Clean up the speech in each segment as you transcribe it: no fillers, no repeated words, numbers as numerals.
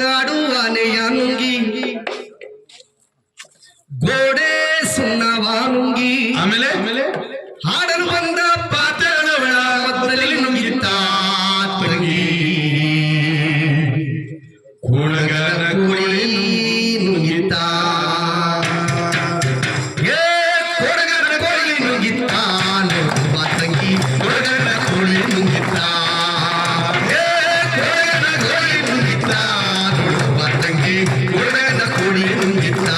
ಆಡುವಾನೆಯಾನುಂಗಿ ಗೋಡೆ ಸುಣ್ಣವಾನುಂಗಿ ಆಮೇಲೆ ಹಾಡಲು ಬಂದ ಪಾತ್ರಗಳ ಮಧ್ಯದಲ್ಲಿ ನುಂಗಿತ್ತ ತಂಗಿ ಕೂಳಗನ ಕೋಳಿ ನುಂಗಿತ್ತ ಕೊಡಗನ ಕೋಳಿ ನುಂಗಿತ್ತ ನೋಡುವ ತಂಗಿ ಕೊಡಗನ ಕೋಳಿ ನುಂಗಿತ್ತ ಕೊಡಗನ ಕೋಳಿ ನುಂಗಿತ್ತ ನೋಡುವ ತಂಗಿ ಕೊಡಗನ ಕೋಳಿ ನುಂಗಿತ್ತ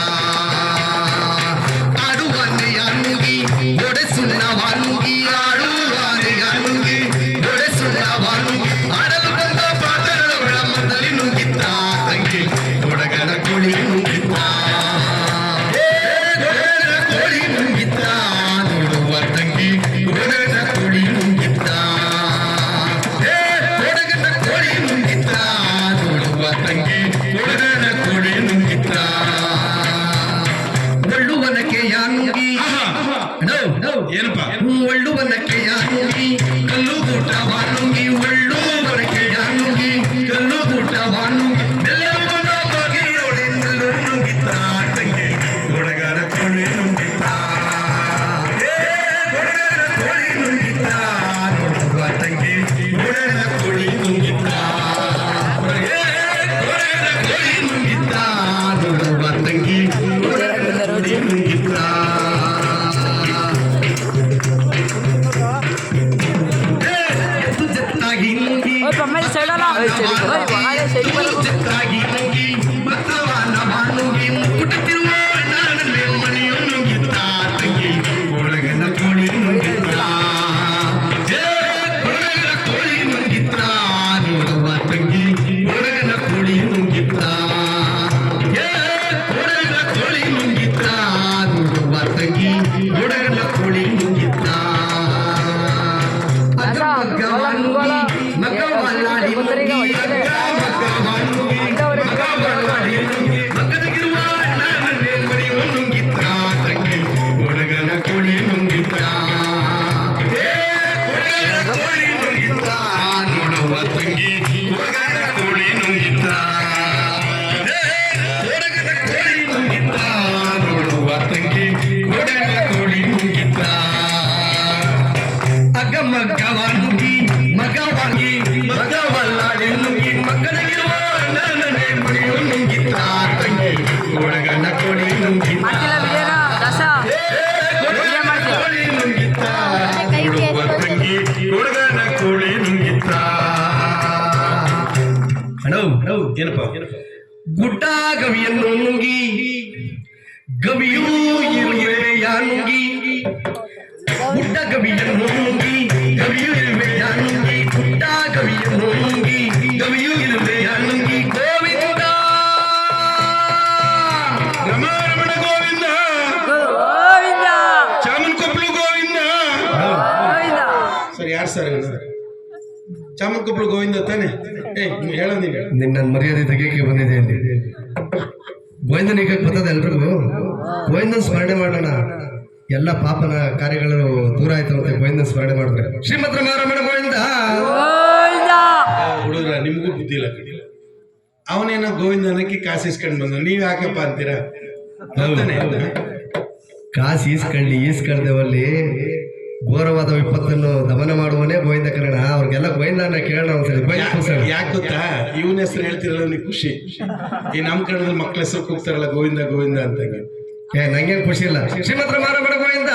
ಆಡುವಾನೆಯಾನುಂಗಿ ಗೋಡೆ ಸುಣ್ಣವಾನುಂಗಿ ಆಡುವಾನೆಯಾನುಂಗಿ ಗೋಡೆ ಸುಣ್ಣವಾನುಂಗಿ ಆಡಲು ಬಂದ ಪಾತ್ರಗಳ ಮಧ್ಯದಲ್ಲಿ ನುಂಗಿತ್ತ ತಂಗಿ ಕೊಡಗನ ಕೋಳಿ ನುಂಗಿತ್ತ ಕೊಡಗನ ಕೋಳಿ ನುಂಗಿತ್ತ ನೋಡುವ ತಂಗಿ ಕೊಡಗನ ಕೋಳಿ ನುಂಗಿತ್ತ ಕೊಡಗನ ಕೋಳಿ ನುಂಗಿತ್ತ ನೋಡುವ ತಂಗಿ ಕೊಡಗನ ಕೋಳಿ ನುಂಗಿತ್ತ ಒಳ್ಳುವನಕ್ಕೆ ಯಾನುಂಗಿ ಏನಪ್ಪ ಒಳ್ಳುವನಕ್ಕೆ ಯಾನುಂಗಿ ಕಲ್ಲುಗೂಟ ವಾನುಂಗಿ ಒಳ್ಳುವನಕ್ಕೆ ಯಾನುಂಗಿ ಕಲ್ಲುಗೂಟ ವಾನುಂಗಿ ಬೆಲ್ಲವನ ಬಗೆಯೊಳೆಂದಲು ನುಂಗಿತ್ತ ತಂಗಿ ಕೊಡಗನ ಕೋಳಿ ನುಂಗಿತ್ತ ಕೊಡಗನ ಕೋಳಿ ನುಂಗಿತ್ತ ನೋಡುವ ತಂಗಿ ಕೊಡಗನ ಕೋಳಿ ನುಂಗಿತ್ತ ಕೊಡಗನ ಕೋಳಿ ನುಂಗಿತ್ತ ನೋಡುವ ತಂಗಿ ಕೊಡಗನ ಕೋಳಿ ನುಂಗಿತ್ತ ಜತ್ತಾಗಿ ನುಂಗಿ ಜತ್ತಾಗಿ ನುಂಗಿ ಮತವಾನ ಬಾನುಂಗಿ ಮುಟ್ಟುತ್ತಿರುವ ನಾನನ್ನೇ ಮನೆಯು ನುಂಗಿತ್ತ ತಂಗಿ ಕೊಡಗನ ಕೋಳಿ ನುಂಗಿತ್ತ ಕೊಡಗನ ಕೋಳಿ ನುಂಗಿತ್ತ ನೋಡುವ ತಂಗಿ ಕೊಡಗನ ಕೋಳಿ ನುಂಗಿತ್ತ ಕೊಡಗನ ಕೋಳಿ ನುಂಗಿತ್ತ ನೋಡುವ ತಂಗಿ ಕೊಡಗನ ಕೋಳಿ ನುಂಗಿತ್ತ ಮಗದಗಿರುವ ನಾನನ್ನೇ ಮನೆಯು ನುಂಗಿತ್ತ ತಂಗಿ ಕೊಡಗನ ಕೋಳಿ ನುಂಗಿತ್ತ ಕೊಡಗನ ಕೋಳಿ ನುಂಗಿತ್ತ ನೋಡುವ ತಂಗಿ ಕೊಡಗನ ಕೋಳಿ ನುಂಗಿತ್ತ ಕೊಡಗನ ಕೋಳಿ ನುಂಗಿತ್ತ ನೋಡುವ ತಂಗಿ ಕೊಡಗನ ಕೋಳಿ ನುಂಗಿತ್ತ ಅಗಮಗವಾನುಗಿ ಮಗವಾಗಿ ಮಗವಲ್ಲಾಡಿ ನುಂಗಿ ಮಕ್ಕಳಿಗಿರುವ ನಾನನ್ನೇ ಮನೆಯು ನುಂಗಿತ್ತ ತಂಗಿ ಕೊಡಗನ ಕೋಳಿ ನುಂಗಿತ್ತ ಕೊಡಗನ ಕೋಳಿ ನುಂಗಿತ್ತ ನೋಡುವ ತಂಗಿ ಕೊಡಗನ ಕೋಳಿ ನುಂಗಿತ್ತ ಏನಪ್ಪ ಗುಡ್ಡ ಗವಿಯನ್ನು ನುಂಗಿ ಗವಿಯೂ ಇರುವೆಯ ನುಂಗಿ ಗುಡ್ಡ ಗವಿಯನ್ನು ನುಂಗಿ ಗವಿಯೂ ಇರುವೆಯ ನುಂಗಿ ಗುಡ್ಡ ಗವಿಯನ್ನು ನುಂಗಿ ಗವಿಯೂ ಇರುವೆಯ ನುಂಗಿ ಗೋವಿಂದ ರಮಣ ಗೋವಿಂದ ಚಾಮನ್ಕೊಪ್ಲು ಗೋವಿಂದ ಸರ್ ಯಾರು ಸರ್ ಚಾಮನ್ಕೊಪ್ಲು ಗೋವಿಂದ ತಾನೆ ಹೇಳ ನೀನು ನಿನ್ನ ಮರ್ಯಾದೆ ತೆಗೆಯಕ್ಕೆ ಬಂದಿದೆ ಅಲ್ಲಿ ಗೋವಿಂದನಿಗೆ ಬರ್ತದೆ ಎಲ್ರಿಗೂ ಗೋವಿಂದನ ಸ್ಮರಣೆ ಮಾಡೋಣ ಎಲ್ಲ ಪಾಪನ ಕಾರ್ಯಗಳು ದೂರ ಆಯ್ತು ಅಂತ ಗೋವಿಂದನ ಸ್ಮರಣೆ ಮಾಡಿದ್ರೆ ಶ್ರೀಮದ್ ರಮಣ ಗೋವಿಂದ ಹುಡುಗ್ರ ನಿಮ್ಗೂ ಬುದ್ಧಿ ಇಲ್ಲ ಅವನೇನೋ ಗೋವಿಂದ ಅನ್ನಕ್ಕೆ ಕಾಸು ಇಸ್ಕೊಂಡು ಬಂದ ನೀವ್ ಯಾಕಪ್ಪ ಅಂತೀರಾ ಕಾಸು ಈಸ್ಕಳ್ದೇವಲ್ಲಿ ಘೋರವಾದ ವಿಪತ್ತನ್ನು ದಮನ ಮಾಡುವನೇ ಗೋವಿಂದ ಕನ್ನಡ ಅವ್ರಿಗೆಲ್ಲ ಗೋವಿಂದನ ಕೇಳೋಣ ಒಂದ್ಸರಿ ಯಾಕೆ ಗೊತ್ತಾ ಇವನ ಹೆಸರು ಹೇಳ್ತಿರಲ್ಲ ನೀ ಖುಷಿ ಈ ನಮ್ಮ ಕನ್ನಡದಲ್ಲಿ ಮಕ್ಳ ಹೆಸರು ಕೂಗ್ತಾರಲ್ಲ ಗೋವಿಂದ ಗೋವಿಂದ ಅಂತ ನಂಗೇನು ಖುಷಿ ಇಲ್ಲ ಶ್ರೀಮದ್ ರಮಣ ಗೋವಿಂದ